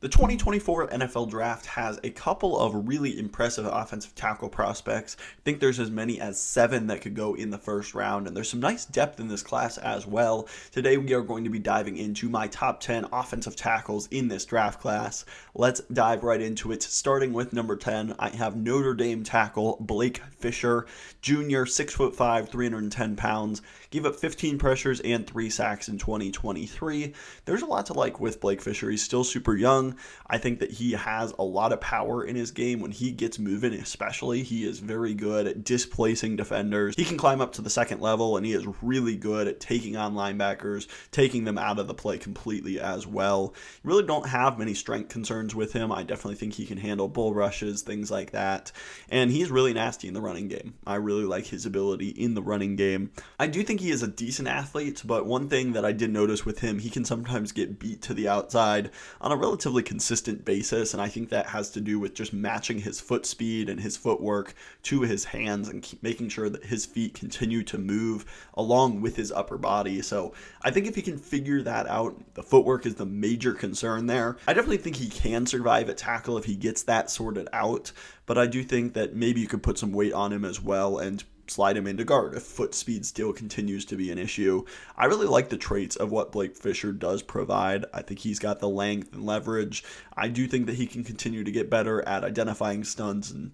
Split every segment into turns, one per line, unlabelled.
The 2024 NFL Draft has a couple of really impressive offensive tackle prospects. I think there's as many as 7 that could go in the first round, and there's some nice depth in this class as well. Today we are going to be diving into my top 10 offensive tackles in this draft class. Let's dive right into it. Starting with number 10, I have Notre Dame tackle Blake Fisher, Jr., 6'5", 310 pounds. Gave up 15 pressures and 3 sacks in 2023. There's a lot to like with Blake Fisher. He's still super young. I think that he has a lot of power in his game. When he gets moving, especially, he is very good at displacing defenders. He can climb up to the second level, and he is really good at taking on linebackers, taking them out of the play completely as well. Really don't have many strength concerns with him. I definitely think he can handle bull rushes, things like that. And he's really nasty in the running game. I really like his ability in the running game. I do think he is a decent athlete, but one thing that I did notice with him, he can sometimes get beat to the outside on a relatively consistent basis, and I think that has to do with just matching his foot speed and his footwork to his hands and making sure that his feet continue to move along with his upper body. So I think if he can figure that out, the footwork is the major concern there. I definitely think he can survive at tackle if he gets that sorted out, but I do think that maybe you could put some weight on him as well and slide him into guard if foot speed still continues to be an issue. I really like the traits of what Blake Fisher does provide. I think he's got the length and leverage. I do think that he can continue to get better at identifying stunts and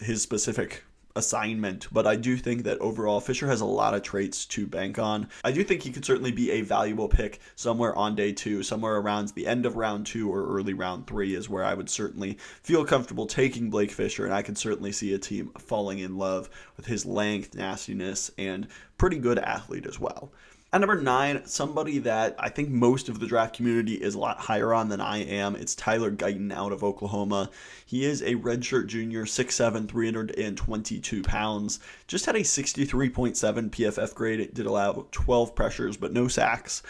his specific assignment, but I do think that overall Fisher has a lot of traits to bank on. I do think he could certainly be a valuable pick somewhere on day 2, somewhere around the end of round 2 or early round 3 is where I would certainly feel comfortable taking Blake Fisher, and I could certainly see a team falling in love with his length, nastiness, and pretty good athlete as well. At number 9, somebody that I think most of the draft community is a lot higher on than I am. It's Tyler Guyton out of Oklahoma. He is a redshirt junior, 6'7", 322 pounds. Just had a 63.7 PFF grade. It did allow 12 pressures, but no sacks.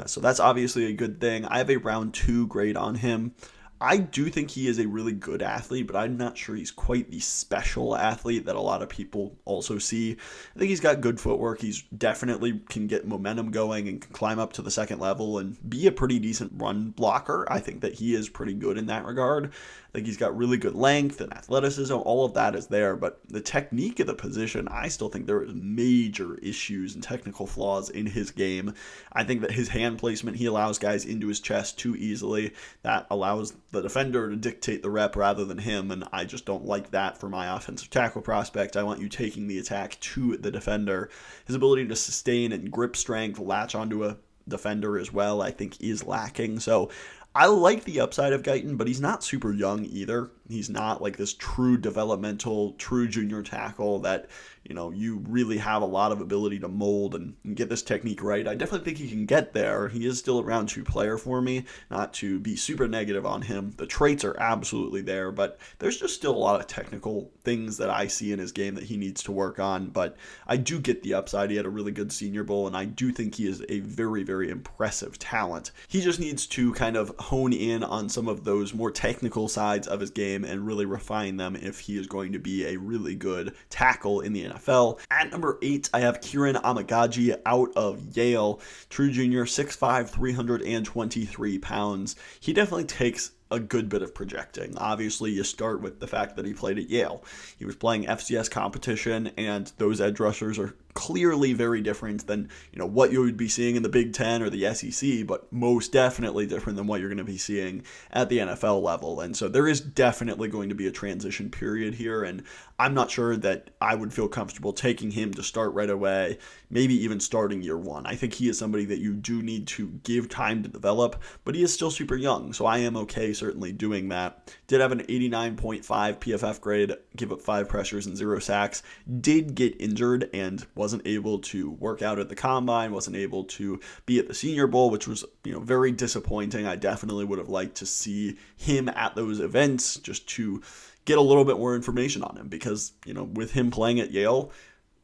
So that's obviously a good thing. I have a round 2 grade on him. I do think he is a really good athlete, but I'm not sure he's quite the special athlete that a lot of people also see. I think he's got good footwork. He's definitely can get momentum going and can climb up to the second level and be a pretty decent run blocker. I think that he is pretty good in that regard. I think he's got really good length and athleticism. All of that is there, but the technique of the position, I still think there is major issues and technical flaws in his game. I think that his hand placement, he allows guys into his chest too easily. That allows the defender to dictate the rep rather than him, and I just don't like that for my offensive tackle prospect. I want you taking the attack to the defender. His ability to sustain and grip strength, latch onto a defender as well, I think is lacking. So I like the upside of Guyton, but he's not super young either. He's not like this true developmental, true junior tackle that, you really have a lot of ability to mold and get this technique right. I definitely think he can get there. He is still a round 2 player for me, not to be super negative on him. The traits are absolutely there, but there's just still a lot of technical things that I see in his game that he needs to work on. But I do get the upside. He had a really good Senior Bowl, and I do think he is a very, very impressive talent. He just needs to kind of hone in on some of those more technical sides of his game and really refine them if he is going to be a really good tackle in the NFL. At number 8, I have Kieran Amaji out of Yale. True junior, 6'5", 323 pounds. He definitely takes a good bit of projecting. Obviously, you start with the fact that he played at Yale. He was playing FCS competition, and those edge rushers are clearly very different than what you would be seeing in the Big Ten or the SEC, but most definitely different than what you're going to be seeing at the NFL level. And so there is definitely going to be a transition period here, and I'm not sure that I would feel comfortable taking him to start right away, maybe even starting year 1. I think he is somebody that you do need to give time to develop, but he is still super young, so I am okay certainly doing that. Did have an 89.5 PFF grade, give up 5 pressures and 0 sacks, did get injured and wasn't able to work out at the combine, wasn't able to be at the Senior Bowl, which was very disappointing. I definitely would have liked to see him at those events just to get a little bit more information on him, because with him playing at Yale,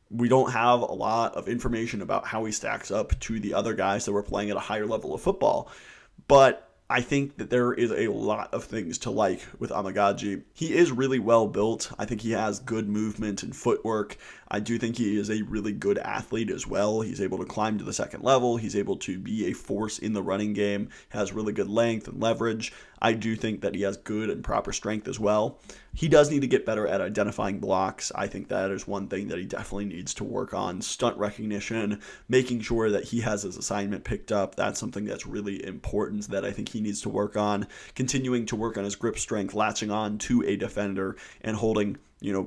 we don't have a lot of information about how he stacks up to the other guys that were playing at a higher level of football. But I think that there is a lot of things to like with Amaji. He is really well built. I think he has good movement and footwork. I do think he is a really good athlete as well. He's able to climb to the second level. He's able to be a force in the running game, has really good length and leverage. I do think that he has good and proper strength as well. He does need to get better at identifying blocks. I think that is one thing that he definitely needs to work on. Stunt recognition, making sure that he has his assignment picked up. That's something that's really important that I think he needs to work on. Continuing to work on his grip strength, latching on to a defender and holding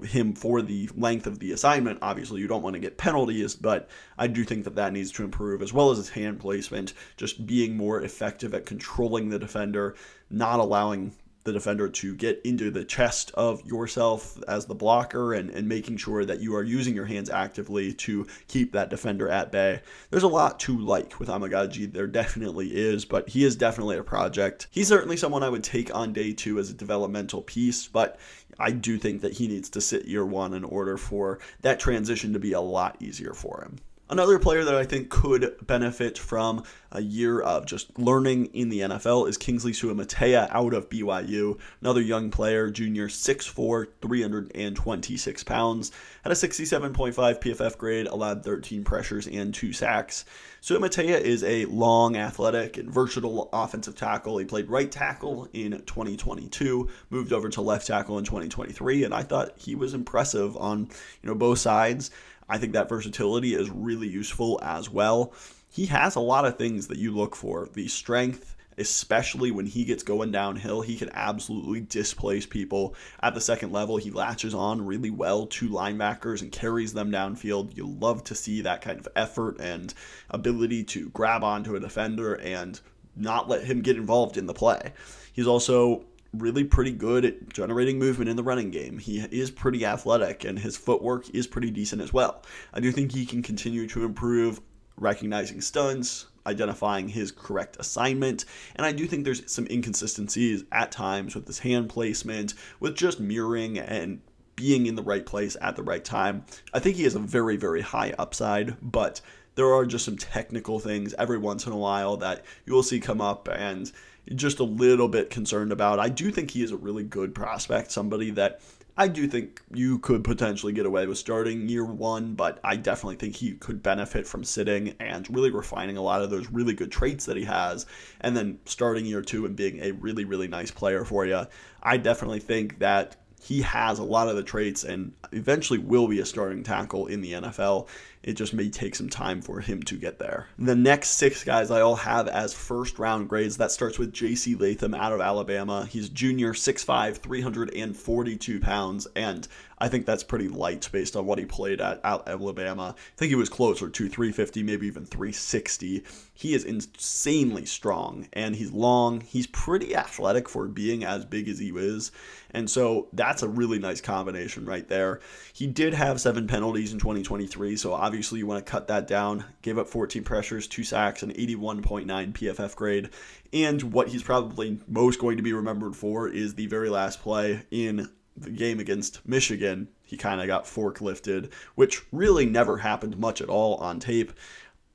him for the length of the assignment. Obviously, you don't want to get penalties, but I do think that needs to improve, as well as his hand placement, just being more effective at controlling the defender, not allowing the defender to get into the chest of yourself as the blocker, and making sure that you are using your hands actively to keep that defender at bay. There's a lot to like with Amaji, there definitely is, but he is definitely a project. He's certainly someone I would take on day 2 as a developmental piece, but I do think that he needs to sit year 1 in order for that transition to be a lot easier for him. Another player that I think could benefit from a year of just learning in the NFL is Kingsley Suamatea out of BYU. Another young player, junior, 6'4", 326 pounds, had a 67.5 PFF grade, allowed 13 pressures and 2 sacks. Suamatea is a long, athletic, and versatile offensive tackle. He played right tackle in 2022, moved over to left tackle in 2023, and I thought he was impressive on both sides. I think that versatility is really useful as well. He has a lot of things that you look for. The strength, especially when he gets going downhill, he can absolutely displace people at the second level. He latches on really well to linebackers and carries them downfield. You love to see that kind of effort and ability to grab onto a defender and not let him get involved in the play. He's also really pretty good at generating movement in the running game. He is pretty athletic, and his footwork is pretty decent as well. I do think he can continue to improve recognizing stunts, identifying his correct assignment, and I do think there's some inconsistencies at times with his hand placement, with just mirroring and being in the right place at the right time. I think he has a very, very high upside, but there are just some technical things every once in a while that you will see come up and just a little bit concerned about. I do think he is a really good prospect, somebody that I do think you could potentially get away with starting year 1, but I definitely think he could benefit from sitting and really refining a lot of those really good traits that he has, and then starting year 2 and being a really, really nice player for you. I definitely think that he has a lot of the traits and eventually will be a starting tackle in the NFL. It just may take some time for him to get there. The next 6 guys I all have as first round grades. That starts with J.C. Latham out of Alabama. He's junior, 6'5", 342 pounds, and I think that's pretty light based on what he played at Alabama. I think he was closer to 350, maybe even 360. He is insanely strong, and he's long. He's pretty athletic for being as big as he is, and so that's a really nice combination right there. He did have 7 penalties in 2023, so obviously you want to cut that down. Gave up 14 pressures, 2 sacks, an 81.9 PFF grade, and what he's probably most going to be remembered for is the very last play in the game against Michigan. He kind of got forklifted, which really never happened much at all on tape.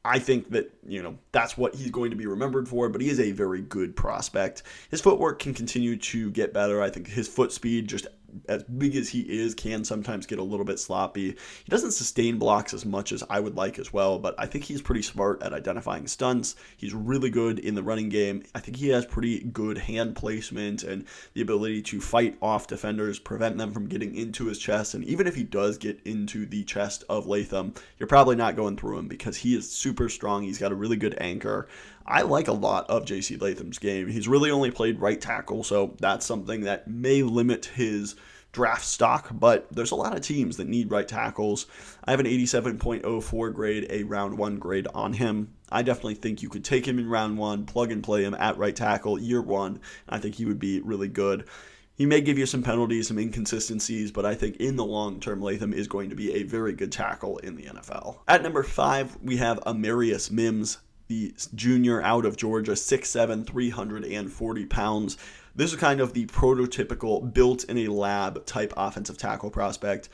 I think that, that's what he's going to be remembered for, but he is a very good prospect. His footwork can continue to get better. I think his foot speed, just as big as he is, can sometimes get a little bit sloppy. He doesn't sustain blocks as much as I would like as well, but I think he's pretty smart at identifying stunts. He's really good in the running game. I think he has pretty good hand placement and the ability to fight off defenders, prevent them from getting into his chest, and even if he does get into the chest of Latham, you're probably not going through him because he is super strong. He's got a really good anchor. I like a lot of J.C. Latham's game. He's really only played right tackle, so that's something that may limit his draft stock, but there's a lot of teams that need right tackles. I have an 87.04 grade, a round 1 grade on him. I definitely think you could take him in round 1, plug and play him at right tackle year 1. I think he would be really good. He may give you some penalties, some inconsistencies, but I think in the long term, Latham is going to be a very good tackle in the NFL. At number 5, we have Amari Mims, the junior out of Georgia, 6'7", 340 pounds. This is kind of the prototypical built-in-a-lab type offensive tackle prospect.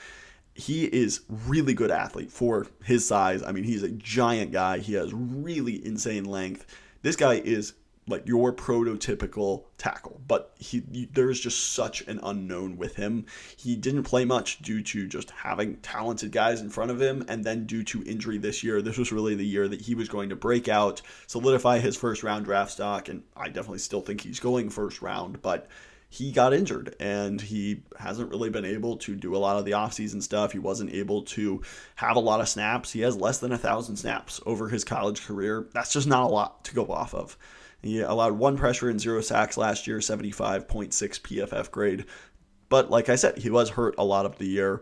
He is really good athlete for his size. I mean, he's a giant guy. He has really insane length. This guy is like your prototypical tackle, but there's just such an unknown with him. He didn't play much due to just having talented guys in front of him, and then due to injury this year. This was really the year that he was going to break out, solidify his first round draft stock, and I definitely still think he's going first round, but he got injured and he hasn't really been able to do a lot of the offseason stuff. He wasn't able to have a lot of snaps. He has less than 1,000 snaps over his college career. That's just not a lot to go off of. He allowed 1 pressure and 0 sacks last year, 75.6 PFF grade. But like I said, he was hurt a lot of the year.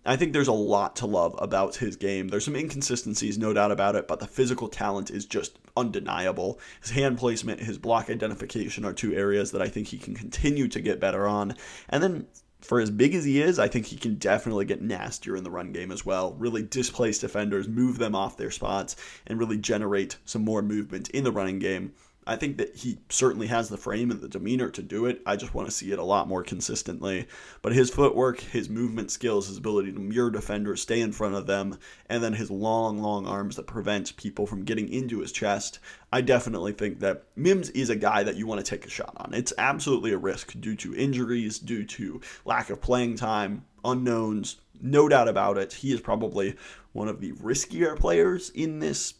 I think there's a lot to love about his game. There's some inconsistencies, no doubt about it, but the physical talent is just undeniable. His hand placement, his block identification are 2 areas that I think he can continue to get better on. And then for as big as he is, I think he can definitely get nastier in the run game as well. Really displace defenders, move them off their spots, and really generate some more movement in the running game. I think that he certainly has the frame and the demeanor to do it. I just want to see it a lot more consistently. But his footwork, his movement skills, his ability to mirror defenders, stay in front of them, and then his long arms that prevent people from getting into his chest, I definitely think that Mims is a guy that you want to take a shot on. It's absolutely a risk due to injuries, due to lack of playing time, unknowns, no doubt about it. He is probably one of the riskier players in this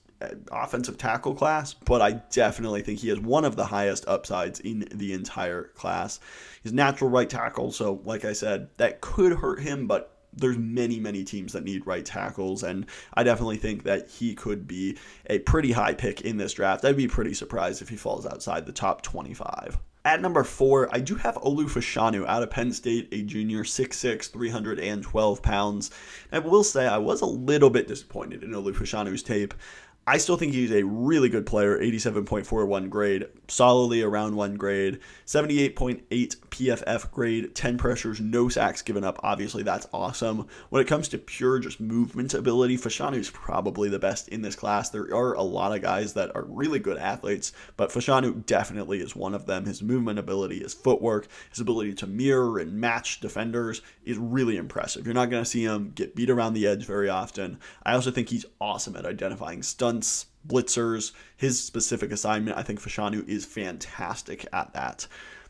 offensive tackle class, but I definitely think he has one of the highest upsides in the entire class. He's natural right tackle, so like I said, that could hurt him, but there's many teams that need right tackles, and I definitely think that he could be a pretty high pick in this draft. I'd be pretty surprised if he falls outside the top 25. At number 4, I do have Olu Fashanu out of Penn State, a junior, 6'6", 312 pounds. I will say I was a little bit disappointed in Olu Fashanu's tape. I still think he's a really good player, 87.41 grade, solidly around 1 grade, 78.8 PFF grade, 10 pressures, no sacks given up. Obviously, that's awesome. When it comes to pure just movement ability, Fashanu is probably the best in this class. There are a lot of guys that are really good athletes, but Fashanu definitely is one of them. His movement ability, his footwork, his ability to mirror and match defenders is really impressive. You're not going to see him get beat around the edge very often. I also think he's awesome at identifying stunts, blitzers, his specific assignment. I think Fashanu is fantastic at that.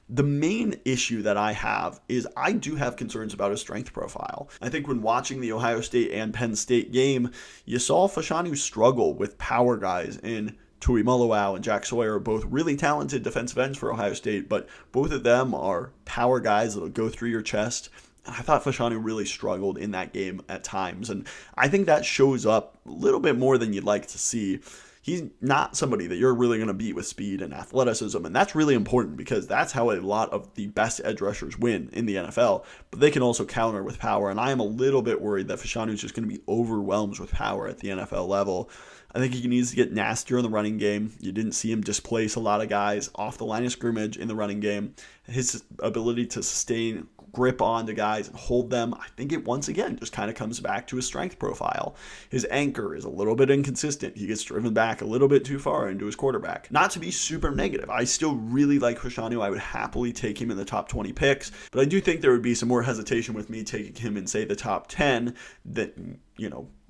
The main issue that I have is I do have concerns about his strength profile. I think when watching the Ohio State and Penn State game, you saw Fashanu struggle with power guys in Tui Muluau and Jack Sawyer, both really talented defensive ends for Ohio State, but both of them are power guys that'll go through your chest. And I thought Fashanu really struggled in that game at times, and I think that shows up a little bit more than you'd like to see. He's not somebody that you're really going to beat with speed and athleticism, and that's really important because that's how a lot of the best edge rushers win in the NFL, but they can also counter with power, and I am a little bit worried that Fashanu is just going to be overwhelmed with power at the NFL level. I think he needs to get nastier in the running game. You didn't see him displace a lot of guys off the line of scrimmage in the running game. His ability to sustain grip onto guys and hold them, I think it once again just kind of comes back to his strength profile. His anchor is a little bit inconsistent. He gets driven back a little bit too far into his quarterback. Not to be super negative, I still really like Fashanu. I would happily take him in the top 20 picks, but I do think there would be some more hesitation with me taking him in, say, the top 10 that,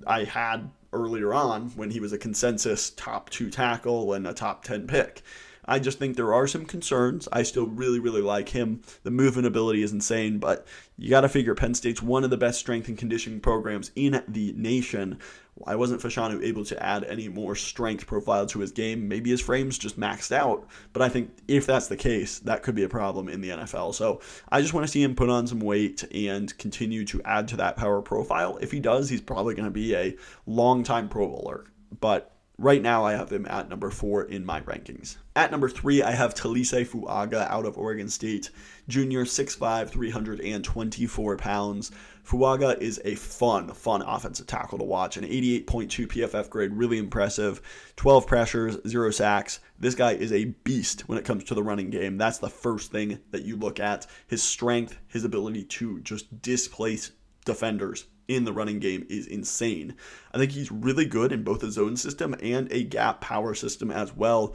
I had earlier on when he was a consensus top 2 tackle and a top 10 pick. I just think there are some concerns. I still really like him. The movement ability is insane, but you got to figure Penn State's one of the best strength and conditioning programs in the nation. Why wasn't Fashanu able to add any more strength profile to his game? Maybe his frame's just maxed out, but I think if that's the case, that could be a problem in the NFL. So I just want to see him put on some weight and continue to add to that power profile. If he does, he's probably going to be a long-time Pro Bowler, but right now, I have him at number 4 in my rankings. At number 3, I have Taliese Fuaga out of Oregon State, junior, 6'5", 324 pounds. Fuaga is a fun offensive tackle to watch. An 88.2 PFF grade, really impressive. 12 pressures, 0 sacks. This guy is a beast when it comes to the running game. That's the first thing that you look at. His strength, his ability to just displace defenders in the running game is insane. I think he's really good in both a zone system and a gap power system as well.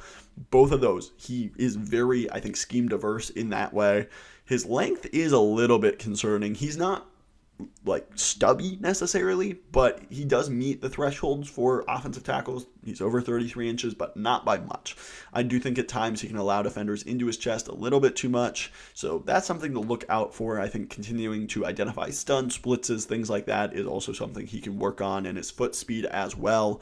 Both of those, he is very, I think, scheme diverse in that way. His length is a little bit concerning. He's not like stubby necessarily, but he does meet the thresholds for offensive tackles. He's over 33 inches, but not by much. I do think at times he can allow defenders into his chest a little bit too much, so that's something to look out for. I think continuing to identify stunts, blitzes, things like that is also something he can work on, and his foot speed as well.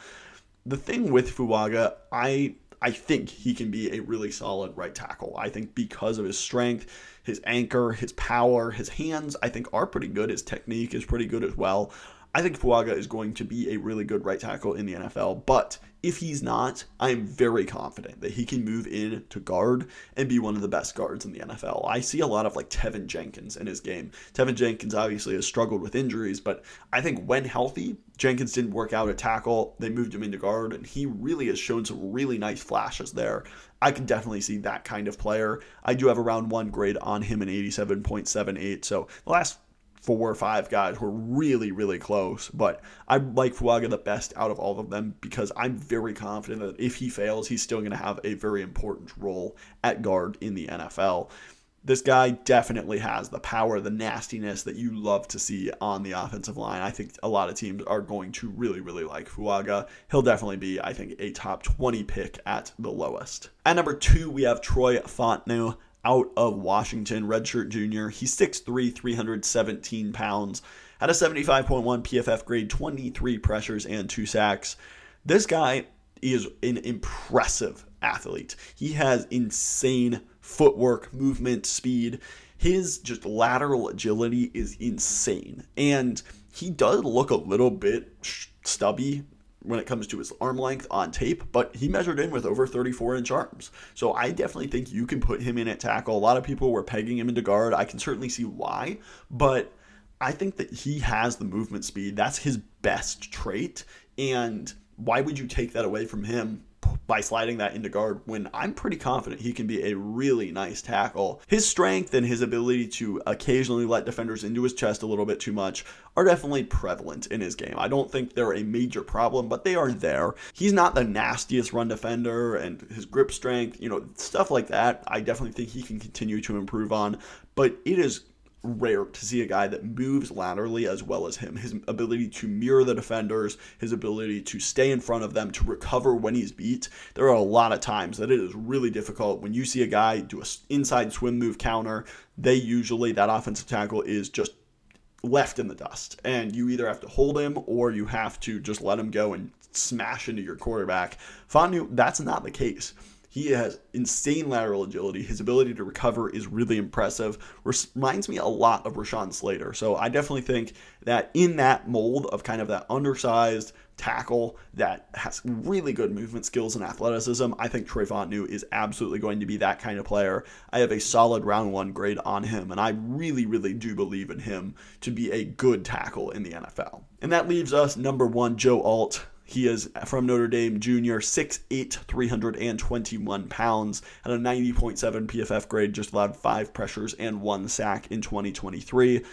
The thing with Fuaga, I think he can be a really solid right tackle. I think because of his strength, his anchor, his power, his hands, I think are pretty good. His technique is pretty good as well. I think Fuaga is going to be a really good right tackle in the NFL, but if he's not, I am very confident that he can move in to guard and be one of the best guards in the NFL. I see a lot of like Tevin Jenkins in his game. Tevin Jenkins obviously has struggled with injuries, but I think when healthy, Jenkins didn't work out at tackle. They moved him into guard, and he really has shown some really nice flashes there. I can definitely see that kind of player. I do have a round 1 grade on him, an 87.78, so the last 4 or 5 guys were really, really close, but I like Fuaga the best out of all of them because I'm very confident that if he fails, he's still going to have a very important role at guard in the NFL. This guy definitely has the power, the nastiness that you love to see on the offensive line. I think a lot of teams are going to really, really like Fuaga. He'll definitely be, I think, a top 20 pick at the lowest. At number 2, we have Troy Fautanu out of Washington, redshirt junior. He's 6'3", 317 pounds, had a 75.1 PFF grade, 23 pressures and 2 sacks. This guy is an impressive athlete. He has insane footwork, movement, speed. His just lateral agility is insane. And he does look a little bit stubby when it comes to his arm length on tape, but he measured in with over 34-inch arms. So I definitely think you can put him in at tackle. A lot of people were pegging him into guard. I can certainly see why, but I think that he has the movement speed. That's his best trait, and why would you take that away from him by sliding that into guard when I'm pretty confident he can be a really nice tackle? His strength and his ability to occasionally let defenders into his chest a little bit too much are definitely prevalent in his game. I don't think they're a major problem, but they are there. He's not the nastiest run defender, and his grip strength, stuff like that, I definitely think he can continue to improve on, but it is rare to see a guy that moves laterally as well as him. His ability to mirror the defenders, his ability to stay in front of them, to recover when he's beat. There are a lot of times that it is really difficult when you see a guy do an inside swim move counter. That offensive tackle is just left in the dust, and you either have to hold him or you have to just let him go and smash into your quarterback. Fautanu, that's not the case. He has insane lateral agility. His ability to recover is really impressive. Reminds me a lot of Rashawn Slater. So I definitely think that in that mold of kind of that undersized tackle that has really good movement skills and athleticism, I think Troy Fautanu is absolutely going to be that kind of player. I have a solid round 1 grade on him, and I really, really do believe in him to be a good tackle in the NFL. And that leaves us number 1, Joe Alt. He is from Notre Dame junior, 6'8", 321 pounds, had a 90.7 PFF grade, just allowed 5 pressures and 1 sack in 2023.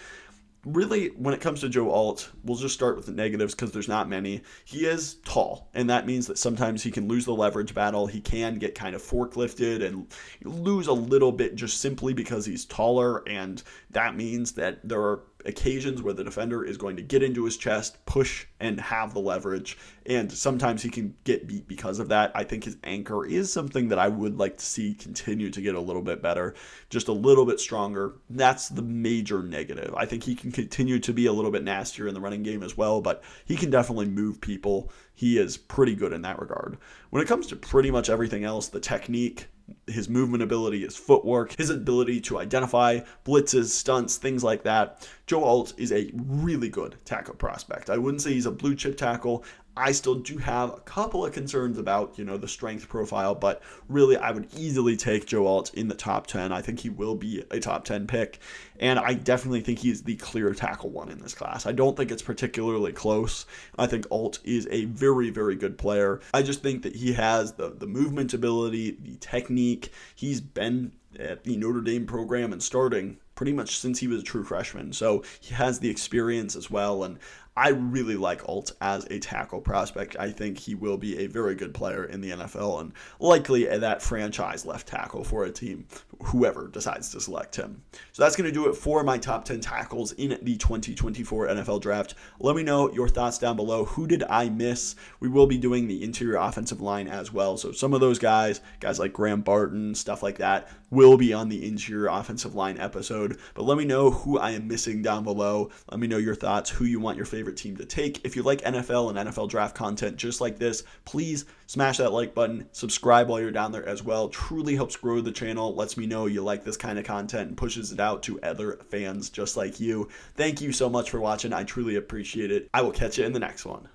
Really, when it comes to Joe Alt, we'll just start with the negatives because there's not many. He is tall, and that means that sometimes he can lose the leverage battle. He can get kind of forklifted and lose a little bit just simply because he's taller, and that means that there are occasions where the defender is going to get into his chest, push, and have the leverage, and sometimes he can get beat because of that. I think his anchor is something that I would like to see continue to get a little bit better, just a little bit stronger. That's the major negative. I think he can continue to be a little bit nastier in the running game as well, but he can definitely move people. He is pretty good in that regard. When it comes to pretty much everything else, the technique, his movement ability, his footwork, his ability to identify blitzes, stunts, things like that, Joe Alt is a really good tackle prospect. I wouldn't say he's a blue chip tackle. I still do have a couple of concerns about, the strength profile, but really I would easily take Joe Alt in the top 10. I think he will be a top 10 pick, and I definitely think he's the clear tackle 1 in this class. I don't think it's particularly close. I think Alt is a very, very good player. I just think that he has the movement ability, the technique. He's been at the Notre Dame program and starting pretty much since he was a true freshman. So he has the experience as well, and I really like Alt as a tackle prospect. I think he will be a very good player in the NFL and likely that franchise left tackle for a team, whoever decides to select him. So that's going to do it for my top 10 tackles in the 2024 NFL Draft. Let me know your thoughts down below. Who did I miss? We will be doing the interior offensive line as well. So some of those guys like Graham Barton, stuff like that, will be on the interior offensive line episode. But let me know who I am missing down below. Let me know your thoughts, who you want your favorite team to take. If you like NFL and NFL draft content just like this, please smash that like button. Subscribe while you're down there as well. Truly helps grow the channel. Lets me know you like this kind of content and pushes it out to other fans just like you. Thank you so much for watching. I truly appreciate it. I will catch you in the next one.